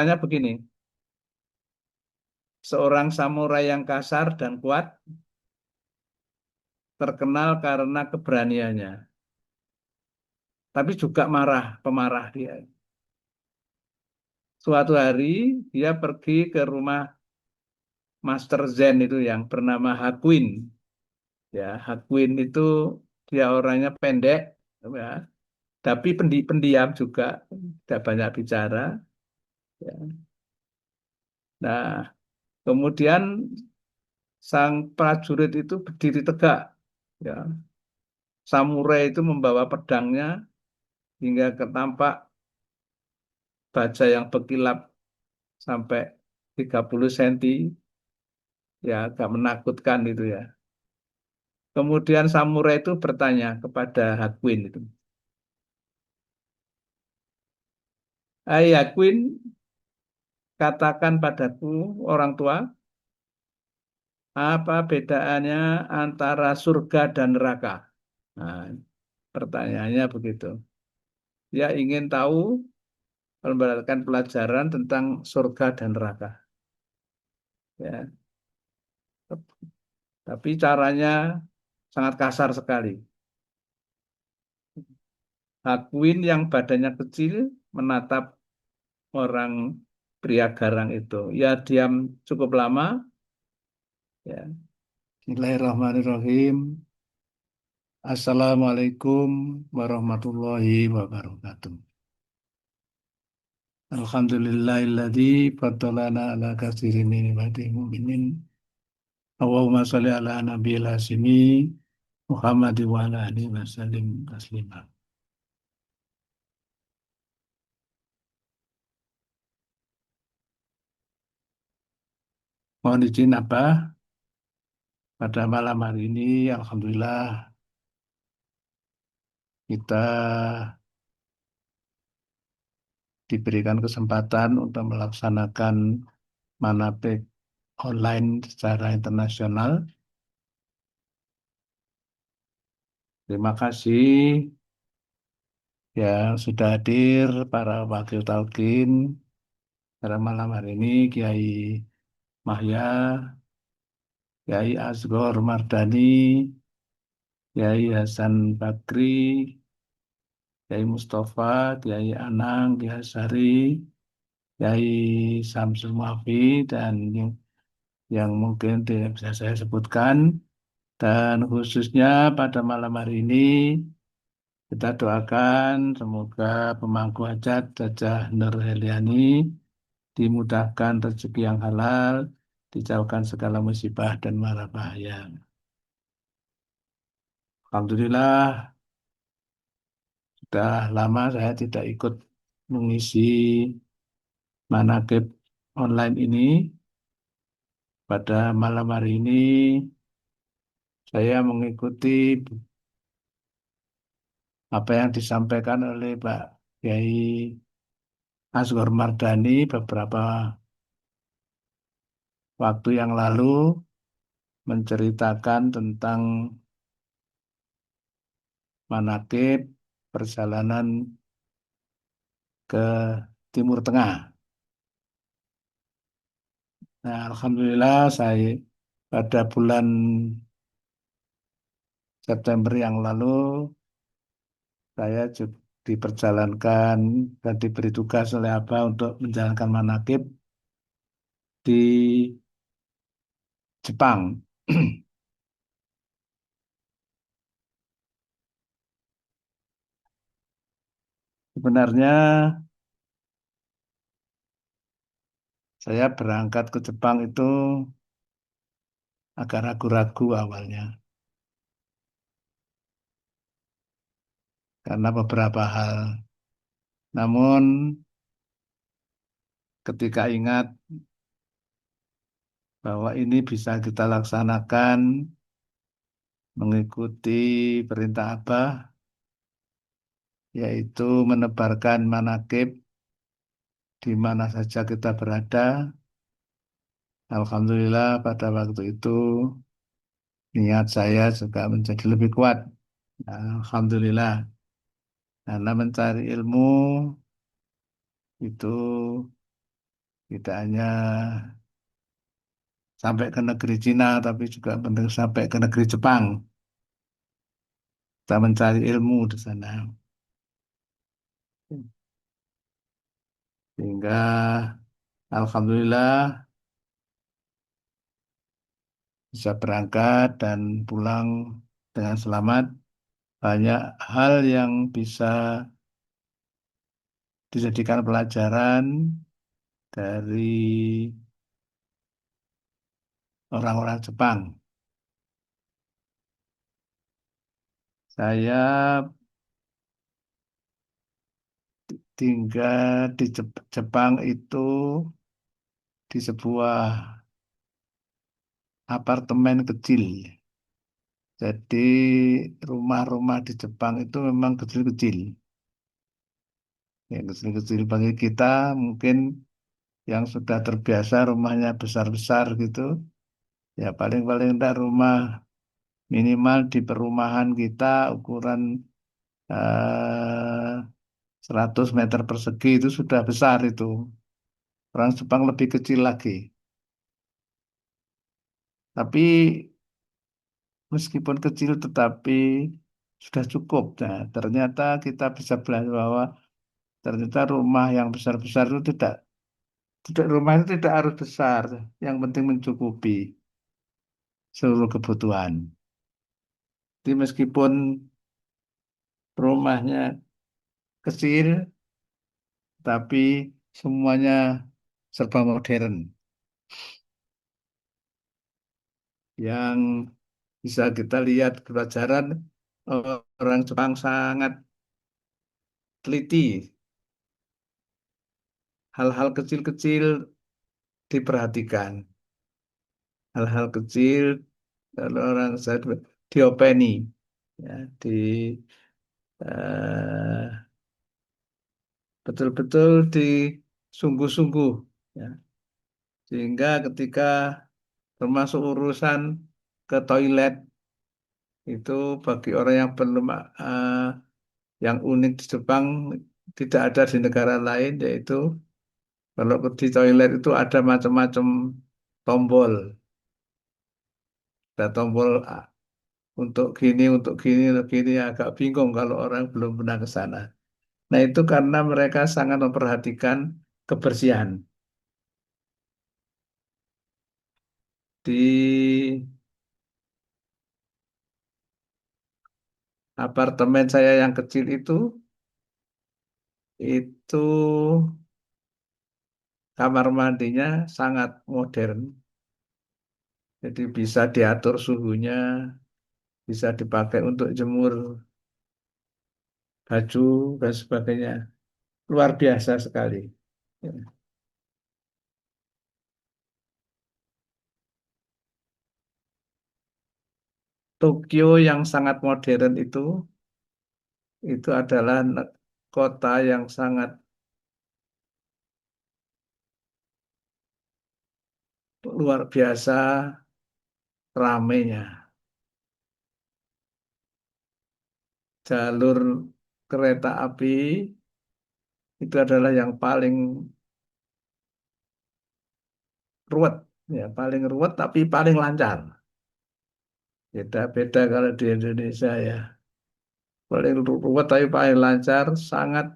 Tanya begini, seorang samurai yang kasar dan kuat terkenal karena keberaniannya, tapi juga pemarah dia. Suatu hari dia pergi ke rumah Master Zen itu yang bernama Hakuin. Ya, Hakuin itu dia orangnya pendek, ya, tapi pendiam juga, tidak banyak bicara. Ya. Nah, kemudian sang prajurit itu berdiri tegak. Ya, samurai itu membawa pedangnya hingga tampak baja yang berkilap sampai 30 senti, ya agak menakutkan itu ya. Kemudian samurai itu bertanya kepada Hakuin itu, "Hai Hakuin, katakan padaku orang tua, apa bedaannya antara surga dan neraka?" Nah, pertanyaannya begitu. Dia ingin tahu mendapatkan pelajaran tentang surga dan neraka. Ya, tapi caranya sangat kasar sekali. Hakuin yang badannya kecil menatap orang pria garang itu. Ya diam cukup lama. Ya. Bismillahirrahmanirrahim. Assalamualaikum warahmatullahi wabarakatuh. Alhamdulillahilladzi faddalana ala katsirin min ibadihi mu'minin. Allahumma sholli ala nabiyil hasimi Muhammad wa ala alihi wasallim taslima. Mohon izin apa? Pada malam hari ini, Alhamdulillah, kita diberikan kesempatan untuk melaksanakan manapik online secara internasional. Terima kasih yang sudah hadir para wakil talqin pada malam hari ini, Kiai Mahya, Kiai Asgor Mardani, Kiai Hasan Bakri, Kiai Mustafa, Kiai Anang, Kiai Hasari, Kiai Samsul Muafi, dan yang mungkin tidak bisa saya sebutkan. Dan khususnya pada malam hari ini, kita doakan semoga pemangku hajat Jajah Nur Heliani dimudahkan rezeki yang halal, dijauhkan segala musibah dan mara bahaya. Alhamdulillah, sudah lama saya tidak ikut mengisi manakib online ini. Pada malam hari ini, saya mengikuti apa yang disampaikan oleh Pak Kiai Asgor Mardani beberapa waktu yang lalu menceritakan tentang manakib perjalanan ke Timur Tengah. Nah, Alhamdulillah saya pada bulan September yang lalu saya juga diperjalankan dan diberi tugas oleh Abah untuk menjalankan manakib di Jepang. Sebenarnya saya berangkat ke Jepang itu agak ragu-ragu awalnya karena beberapa hal. Namun ketika ingat bahwa ini bisa kita laksanakan mengikuti perintah Abah, yaitu menebarkan manakib di mana saja kita berada. Alhamdulillah pada waktu itu niat saya juga menjadi lebih kuat. Alhamdulillah, karena mencari ilmu itu Tidak hanya sampai ke negeri Cina, tapi juga penting sampai ke negeri Jepang. Kita mencari ilmu di sana. Sehingga Alhamdulillah bisa berangkat dan pulang dengan selamat. Banyak hal yang bisa dijadikan pelajaran dari orang-orang Jepang. Saya tinggal di Jepang itu di sebuah apartemen kecil. Jadi rumah-rumah di Jepang itu memang kecil-kecil. Yang kecil-kecil bagi kita mungkin yang sudah terbiasa rumahnya besar-besar gitu. Ya paling-paling enggak rumah minimal di perumahan kita ukuran 100 meter persegi itu sudah besar itu. Orang Jepang lebih kecil lagi. Tapi meskipun kecil tetapi sudah cukup. Nah, ternyata kita bisa belajar bahwa ternyata rumah yang besar-besar itu tidak rumah itu tidak harus besar. Yang penting mencukupi seluruh kebutuhan. Jadi meskipun rumahnya kecil, tapi semuanya serba modern. Yang bisa kita lihat pelajaran orang Jepang sangat teliti. Hal-hal kecil-kecil diperhatikan. Hal-hal kecil kalau orang saya diopeni, ya, di eh, betul-betul disungguh-sungguh, ya. Sehingga ketika termasuk urusan ke toilet itu bagi orang yang belum yang unik di Jepang tidak ada di negara lain, yaitu kalau di toilet itu ada macam-macam tombol. Ada tombol untuk gini, untuk gini agak bingung kalau orang belum pernah ke sana. Nah, itu karena mereka sangat memperhatikan kebersihan. Di apartemen saya yang kecil itu kamar mandinya sangat modern. Jadi bisa diatur suhunya, bisa dipakai untuk jemur baju dan sebagainya. Luar biasa sekali. Ya. Tokyo yang sangat modern itu adalah kota yang sangat luar biasa ramenya. Jalur kereta api itu adalah yang paling ruwet, ya paling ruwet tapi paling lancar. Beda-beda kalau di Indonesia ya. Paling ruwet tapi paling lancar, sangat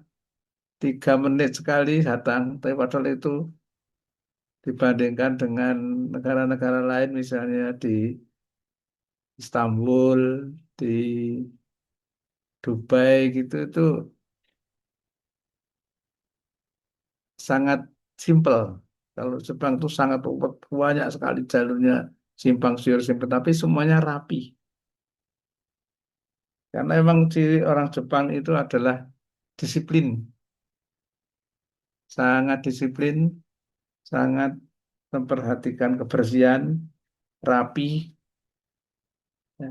3 menit sekali datang. Tapi padahal itu dibandingkan dengan negara-negara lain, misalnya di Istanbul, di Dubai gitu, itu sangat simpel. Kalau Jepang itu sangat banyak sekali jalurnya simpang siur simpang, tapi semuanya rapi. Karena memang ciri orang Jepang itu adalah disiplin, sangat disiplin, sangat memperhatikan kebersihan, rapi, ya.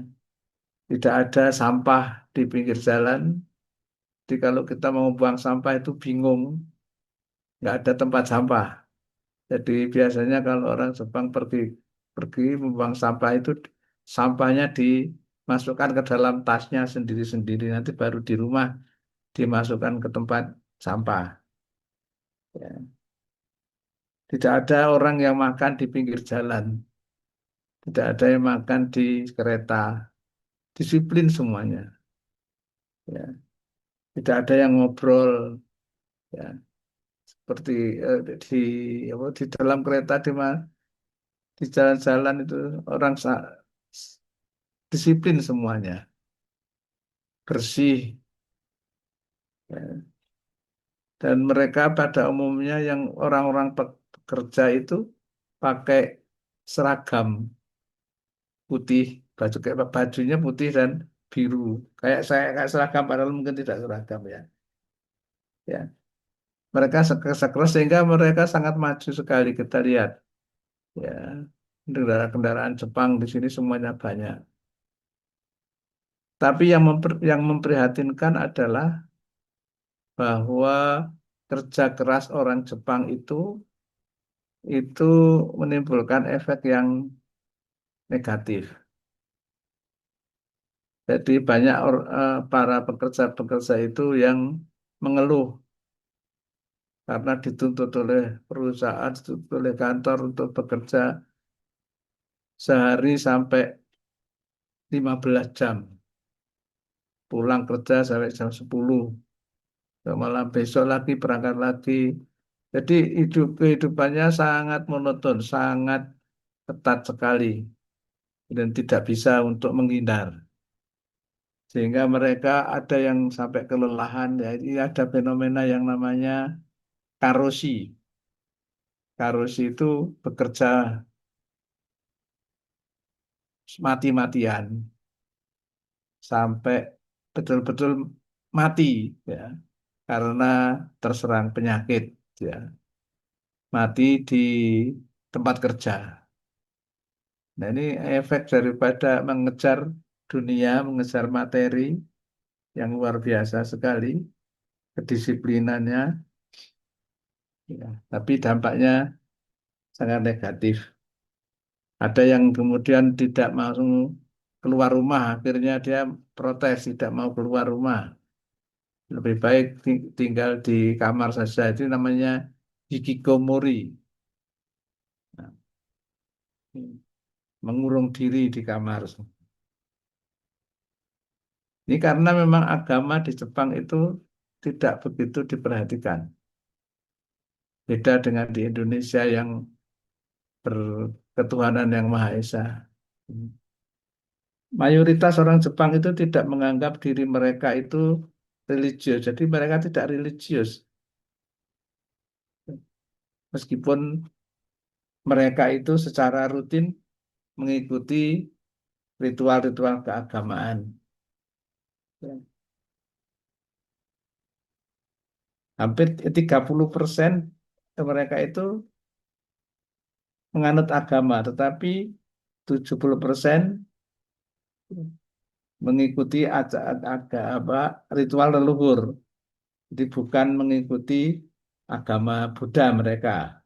Tidak ada sampah di pinggir jalan. Jadi kalau kita mau buang sampah itu bingung, nggak ada tempat sampah. Jadi biasanya kalau orang Jepang pergi pergi membuang sampah itu sampahnya dimasukkan ke dalam tasnya sendiri-sendiri. Nanti baru di rumah dimasukkan ke tempat sampah. Ya. Tidak ada orang yang makan di pinggir jalan. Tidak ada yang makan di kereta. Disiplin semuanya. Ya. Tidak ada yang ngobrol. Ya. Seperti di di dalam kereta di jalan-jalan itu orang disiplin semuanya. Bersih. Ya. Dan mereka pada umumnya yang orang-orang pekerja itu pakai seragam putih, bajunya putih dan biru. Kayak seragam padahal mungkin tidak seragam ya. Ya, mereka sekeras sehingga mereka sangat maju sekali kita lihat. Ya, kendaraan-kendaraan Jepang di sini semuanya banyak. Tapi yang memprihatinkan adalah bahwa kerja keras orang Jepang itu menimbulkan efek yang negatif. Jadi banyak para pekerja-pekerja itu yang mengeluh karena dituntut oleh perusahaan, dituntut oleh kantor untuk bekerja sehari sampai 15 jam. Pulang kerja sampai jam 10. Malam besok lagi berangkat lagi. Jadi kehidupannya sangat monoton, sangat ketat sekali dan tidak bisa untuk menghindar. Sehingga mereka ada yang sampai kelelahan, ya, ini ada fenomena yang namanya karosi. Karosi itu bekerja mati-matian sampai betul-betul mati ya karena terserang penyakit ya. Mati di tempat kerja. Nah, ini efek daripada mengejar dunia, mengejar materi yang luar biasa sekali kedisiplinannya ya. Tapi dampaknya sangat negatif. Ada yang kemudian tidak mau keluar rumah, akhirnya dia protes, tidak mau keluar rumah. Lebih baik tinggal di kamar saja. Itu namanya hikikomori. Nah, mengurung diri di kamar. Ini karena memang agama di Jepang itu tidak begitu diperhatikan. Beda dengan di Indonesia yang berketuhanan yang Maha Esa. Mayoritas orang Jepang itu tidak menganggap diri mereka itu religius. Jadi mereka tidak religius. Meskipun mereka itu secara rutin mengikuti ritual-ritual keagamaan. Hampir 30% mereka itu menganut agama, tetapi 70% mengikuti ritual leluhur. Jadi bukan mengikuti agama Buddha mereka.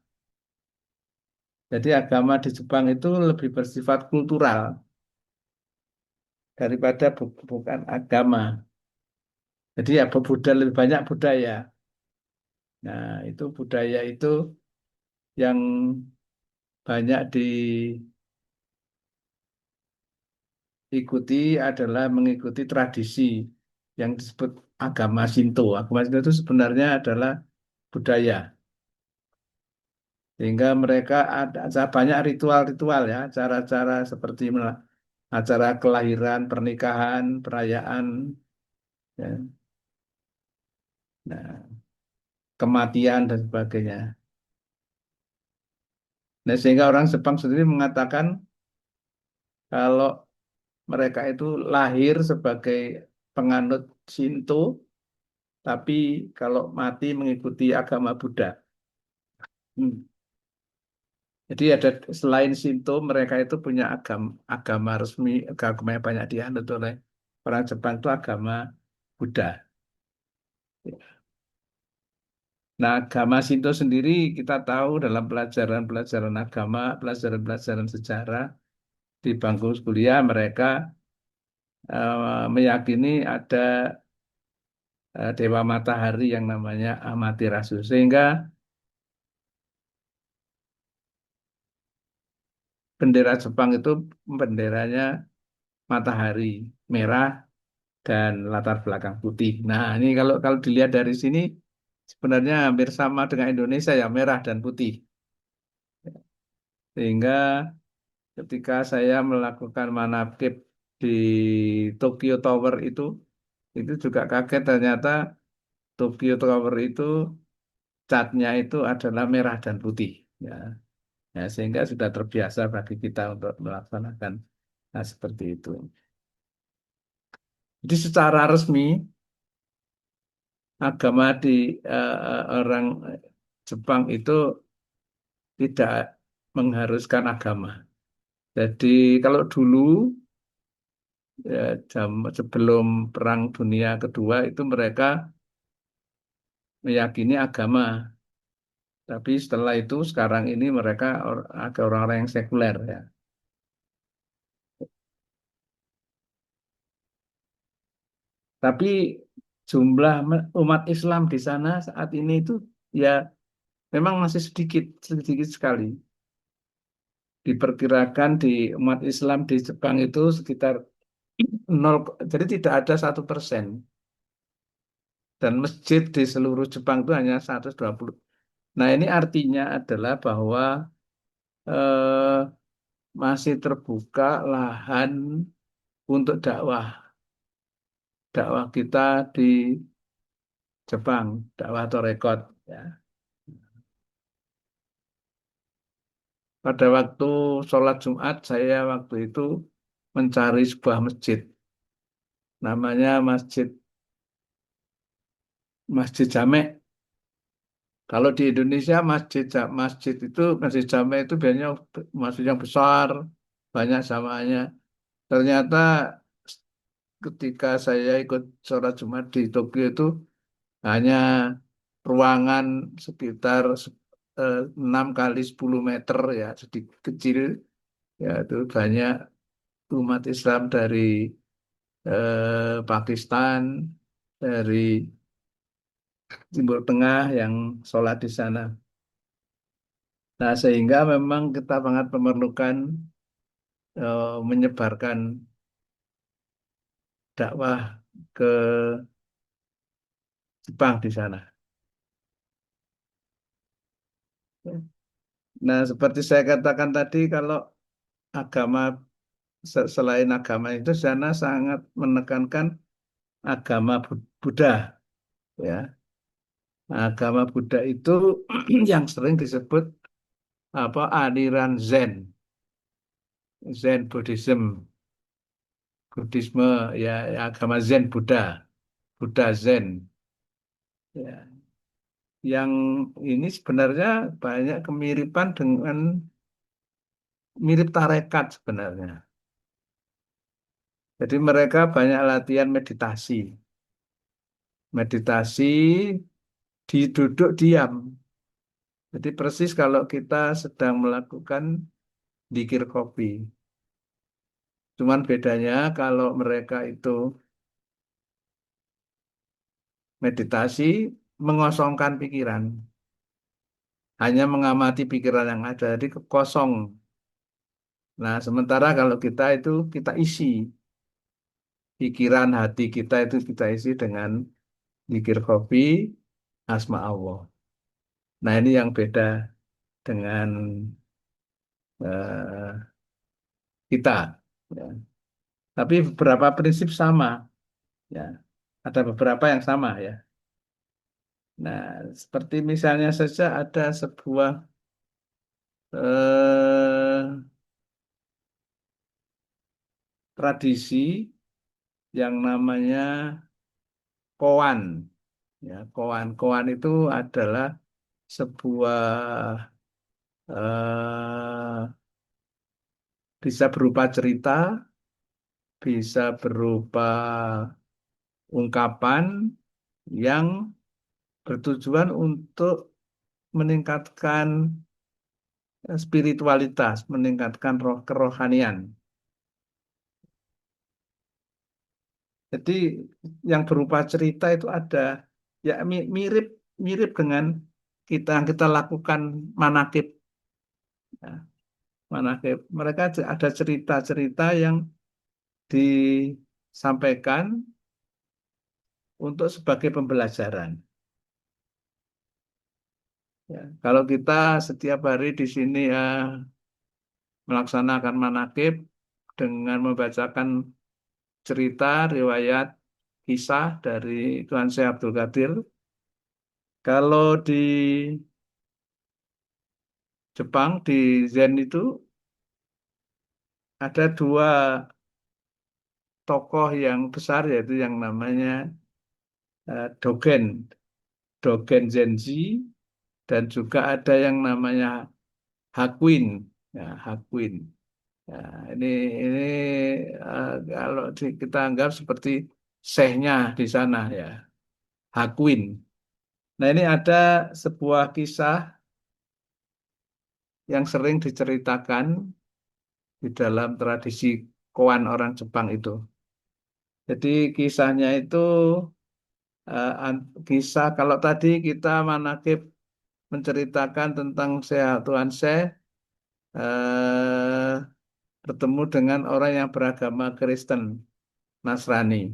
Jadi agama di Jepang itu lebih bersifat kultural daripada bukan agama. Jadi ya Buddha lebih banyak budaya. Nah, itu budaya itu yang banyak diikuti adalah mengikuti tradisi yang disebut agama Shinto. Agama Shinto itu sebenarnya adalah budaya. Sehingga mereka ada banyak ritual-ritual ya, cara-cara seperti acara kelahiran, pernikahan, perayaan, ya, nah, kematian dan sebagainya. Nah, sehingga orang Jepang sendiri mengatakan kalau mereka itu lahir sebagai penganut Shinto, tapi kalau mati mengikuti agama Buddha. Hmm. Jadi ada selain Shinto, mereka itu punya agama resmi, agama yang banyak dianut oleh orang Jepang itu agama Buddha. Nah, agama Shinto sendiri kita tahu dalam pelajaran-pelajaran agama, pelajaran-pelajaran sejarah di bangku kuliah mereka meyakini ada dewa matahari yang namanya Amaterasu. Sehingga bendera Jepang itu benderanya matahari merah dan latar belakang putih. Nah, ini kalau kalau dilihat dari sini sebenarnya hampir sama dengan Indonesia ya, merah dan putih. Sehingga ketika saya melakukan manakib di Tokyo Tower itu juga kaget ternyata Tokyo Tower itu catnya itu adalah merah dan putih. Ya, ya sehingga sudah terbiasa bagi kita untuk melaksanakan seperti itu. Jadi secara resmi agama di orang Jepang itu tidak mengharuskan agama. Jadi kalau dulu ya, sebelum Perang Dunia Kedua itu mereka meyakini agama. Tapi setelah itu sekarang ini mereka agak orang-orang yang sekuler ya. Tapi jumlah umat Islam di sana saat ini itu ya memang masih sedikit, sedikit sekali. Diperkirakan di umat Islam di Jepang itu sekitar nol, jadi tidak ada 1%. Dan masjid di seluruh Jepang itu hanya 120. Nah, ini artinya adalah bahwa eh, masih terbuka lahan untuk dakwah kita di Jepang, dakwah Torekot. Ya. Pada waktu sholat Jumat, saya waktu itu mencari sebuah masjid, namanya Masjid Jamek. Kalau di Indonesia masjid itu masjid Jamek itu biasanya masjid yang besar, banyak jamaahnya. Ternyata ketika saya ikut sholat Jumat di Tokyo itu hanya ruangan sekitar 6 kali 10 meter ya, sedikit kecil ya itu banyak umat Islam dari Pakistan, dari Timur Tengah yang sholat di sana. Nah, sehingga memang kita sangat memerlukan menyebarkan dakwah ke Jepang di sana. Nah, seperti saya katakan tadi, kalau agama selain agama itu sana sangat menekankan agama Buddha, ya. Nah, agama Buddha itu yang sering disebut apa aliran Zen, Zen Buddhism, Buddhisme ya, ya, agama Zen Buddha, Buddha Zen. Ya. Yang ini sebenarnya banyak kemiripan dengan mirip tarekat sebenarnya. Jadi mereka banyak latihan meditasi. Meditasi duduk diam. Jadi persis kalau kita sedang melakukan zikir kopi. Cuman bedanya kalau mereka itu meditasi mengosongkan pikiran. Hanya mengamati pikiran yang ada. Jadi kosong. Nah, sementara kalau kita itu kita isi. Pikiran hati kita itu kita isi dengan zikir kopi, asma Allah. Nah, ini yang beda dengan eh, kita. Ya. Tapi beberapa prinsip sama. Ya, ada beberapa yang sama ya. Nah, seperti misalnya saja ada sebuah eh, tradisi yang namanya koan. Ya, koan itu adalah sebuah bisa berupa cerita, bisa berupa ungkapan yang bertujuan untuk meningkatkan spiritualitas, meningkatkan kerohanian. Jadi yang berupa cerita itu ada ya mirip mirip dengan kita yang kita lakukan manakib. Ya. manakib. Mereka ada cerita-cerita yang disampaikan untuk sebagai pembelajaran. Ya, kalau kita setiap hari di sini ya melaksanakan manakib dengan membacakan cerita, riwayat, kisah dari Tuan Syekh Abdul Qadir. Kalau di Jepang, di Zen itu ada dua tokoh yang besar yaitu yang namanya Dogen, Dogen Zenji, dan juga ada yang namanya Hakuin, ya, Hakuin. Ya, ini ini kalau kita anggap seperti sehnya di sana ya, Hakuin. Nah ini ada sebuah kisah yang sering diceritakan di dalam tradisi koan orang Jepang itu. Jadi kisahnya itu kisah kalau tadi kita manakib menceritakan tentang Syekh Tuan Syekh eh, bertemu dengan orang yang beragama Kristen, Nasrani,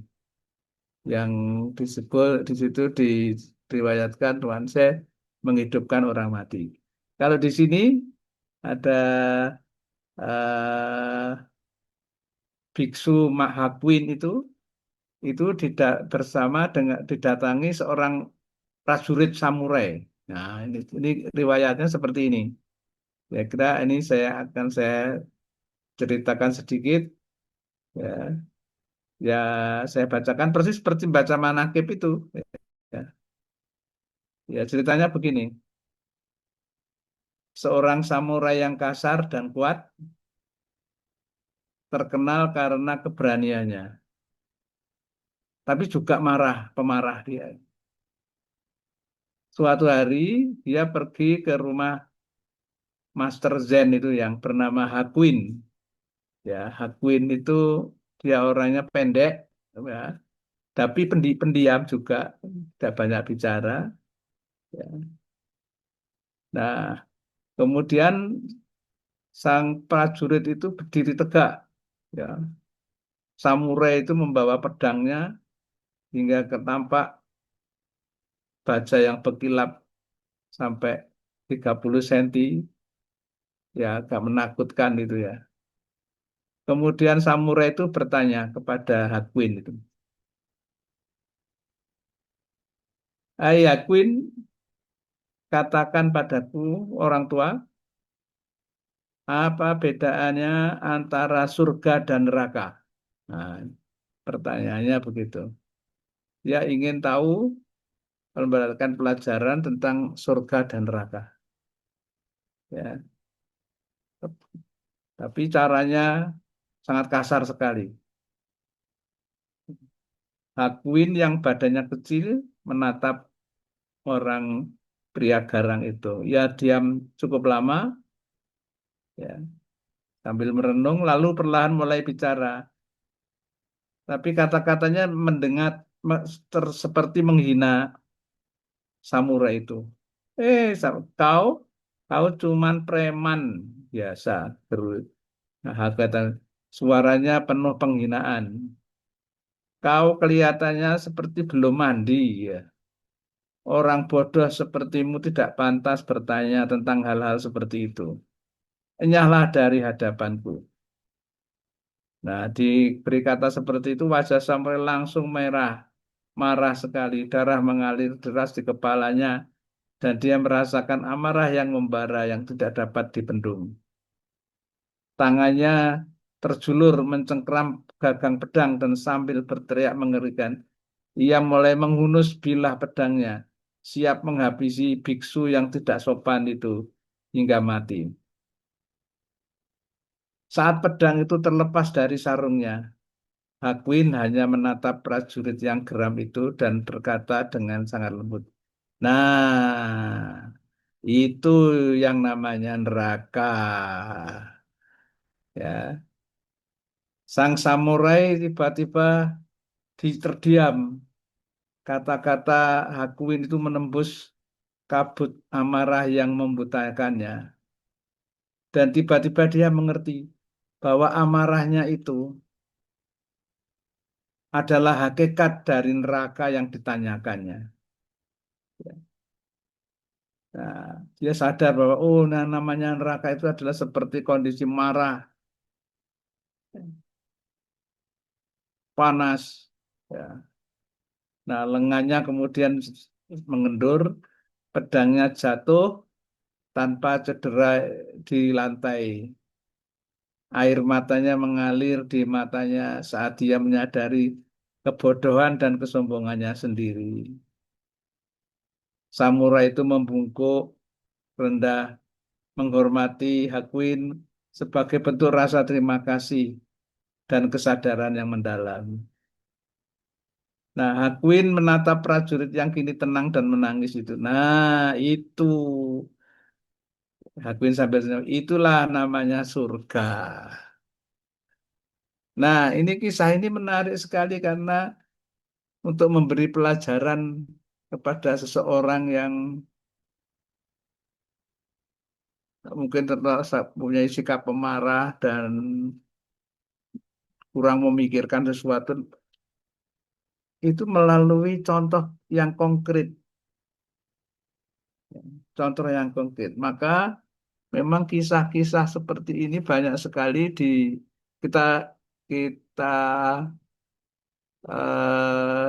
yang disebut di situ diriwayatkan Tuan Syekh menghidupkan orang mati. Kalau di sini ada eh, Biksu Mahakwin itu bersama dengan didatangi seorang prajurit samurai. Nah, ini riwayatnya seperti ini. Ya, kira ini saya ceritakan sedikit ya. Ya, saya bacakan persis seperti baca manakib itu. Ya, ya ceritanya begini. Seorang samurai yang kasar dan kuat terkenal karena keberaniannya, tapi juga pemarah dia. Suatu hari dia pergi ke rumah Master Zen itu yang bernama Hakuin. Ya, Hakuin itu dia orangnya pendek, ya, tapi pendiam juga, tidak banyak bicara. Ya. Nah, kemudian sang prajurit itu berdiri tegak. Ya, samurai itu membawa pedangnya hingga ketampak baja yang berkilap sampai 30 cm. Ya, agak menakutkan itu ya. Kemudian samurai itu bertanya kepada Hakuin itu, "Hai Hakuin, katakan padaku orang tua, apa bedaannya antara surga dan neraka?" Nah, pertanyaannya begitu. Dia ingin tahu mendapatkan pelajaran tentang surga dan neraka. Ya, tapi caranya sangat kasar sekali. Hakuin yang badannya kecil menatap orang pria garang itu. Ya diam cukup lama, ya sambil merenung, lalu perlahan mulai bicara. Tapi kata-katanya mendengar seperti menghina samurai itu. Kau, kau cuman preman biasa. Terus, nah, kata suaranya penuh penghinaan. Kau kelihatannya seperti belum mandi, ya. Orang bodoh sepertimu tidak pantas bertanya tentang hal-hal seperti itu. Enyahlah dari hadapanku. Nah, diberi kata seperti itu, wajah Samuel langsung merah, marah sekali, darah mengalir deras di kepalanya, dan dia merasakan amarah yang membara yang tidak dapat dibendung. Tangannya terjulur mencengkram gagang pedang dan sambil berteriak mengerikan, ia mulai menghunus bilah pedangnya, siap menghabisi biksu yang tidak sopan itu hingga mati. Saat pedang itu terlepas dari sarungnya, Hakuin hanya menatap prajurit yang geram itu dan berkata dengan sangat lembut, "Nah, itu yang namanya neraka." Ya, sang samurai tiba-tiba terdiam. Kata-kata Hakuin itu menembus kabut amarah yang membutakannya. Dan tiba-tiba dia mengerti bahwa amarahnya itu adalah hakikat dari neraka yang ditanyakannya. Nah, dia sadar bahwa oh, nah, namanya neraka itu adalah seperti kondisi marah, panas. Ya. Nah, lengannya kemudian mengendur, pedangnya jatuh tanpa cedera di lantai. Air matanya mengalir di matanya saat dia menyadari kebodohan dan kesombongannya sendiri. Samurai itu membungkuk rendah menghormati Hakuin sebagai bentuk rasa terima kasih dan kesadaran yang mendalam. Nah, Hakuin menatap prajurit yang kini tenang dan menangis itu. Nah, itu Hakuin sambil senyum. Itulah namanya surga. Nah, ini kisah ini menarik sekali karena untuk memberi pelajaran kepada seseorang yang mungkin terasa punya sikap pemarah dan kurang memikirkan sesuatu, itu melalui contoh yang konkret, contoh yang konkret. Maka memang kisah-kisah seperti ini banyak sekali kita kita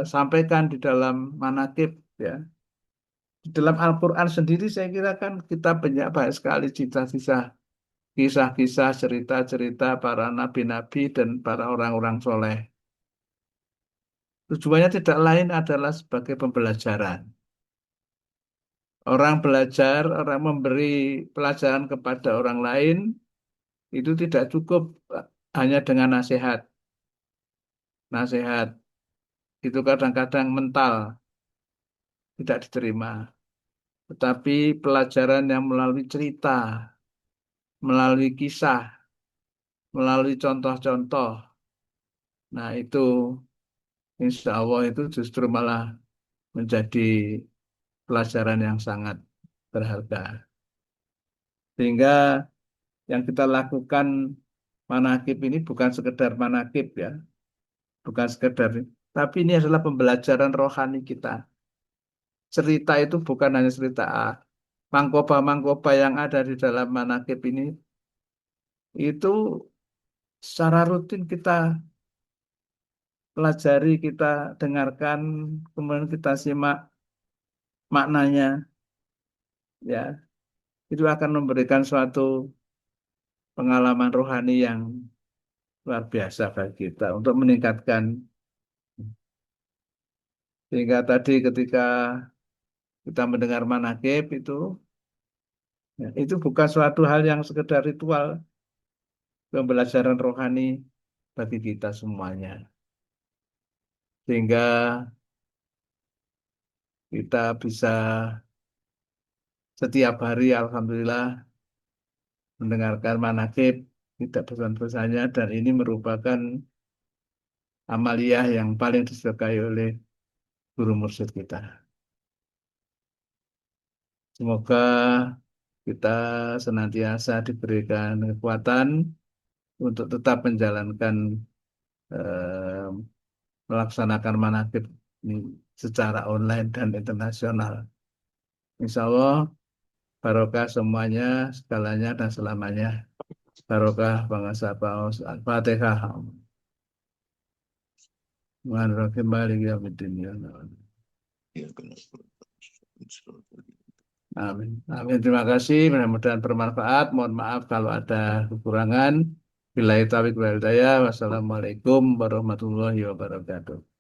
sampaikan di dalam manakib ya. Di dalam Al-Quran sendiri saya kira kan kita banyak banyak sekali kisah-kisah kisah-kisah cerita-cerita para nabi-nabi dan para orang-orang soleh. Tujuannya tidak lain adalah sebagai pembelajaran. Orang belajar, orang memberi pelajaran kepada orang lain, itu tidak cukup hanya dengan nasihat. Nasihat itu kadang-kadang mental, tidak diterima. Tetapi pelajaran yang melalui cerita, melalui kisah, melalui contoh-contoh, nah itu insya Allah itu justru malah menjadi pelajaran yang sangat berharga. Sehingga yang kita lakukan manakib ini bukan sekedar manakib ya, bukan sekedar, tapi ini adalah pembelajaran rohani kita. Cerita itu bukan hanya cerita mangkoba-mangkoba yang ada di dalam manakib ini, itu secara rutin kita pelajari, kita dengarkan, kemudian kita simak maknanya, ya, itu akan memberikan suatu pengalaman rohani yang luar biasa bagi kita untuk meningkatkan. Sehingga tadi ketika kita mendengar manakib itu, ya, itu bukan suatu hal yang sekedar ritual, pembelajaran rohani bagi kita semuanya. Sehingga kita bisa setiap hari, alhamdulillah, mendengarkan manakib, tidak pesan-pesannya, dan ini merupakan amaliyah yang paling disukai oleh guru mursyid kita. Semoga kita senantiasa diberikan kekuatan untuk tetap menjalankan eh, melaksanakan manakib ini secara online dan internasional. Insya Allah barokah semuanya, segalanya dan selamanya. Barokah bangsa Paus. Al-Fatihah. Bismillahirrahmanirrahim. Maliki yaumiddin. Ya Allah. Ya, kenapa? Amin. Amin. Terima kasih. Mudah-mudahan bermanfaat. Mohon maaf kalau ada kekurangan. Billahi taufiq wal hidayah. Wassalamualaikum warahmatullahi wabarakatuh.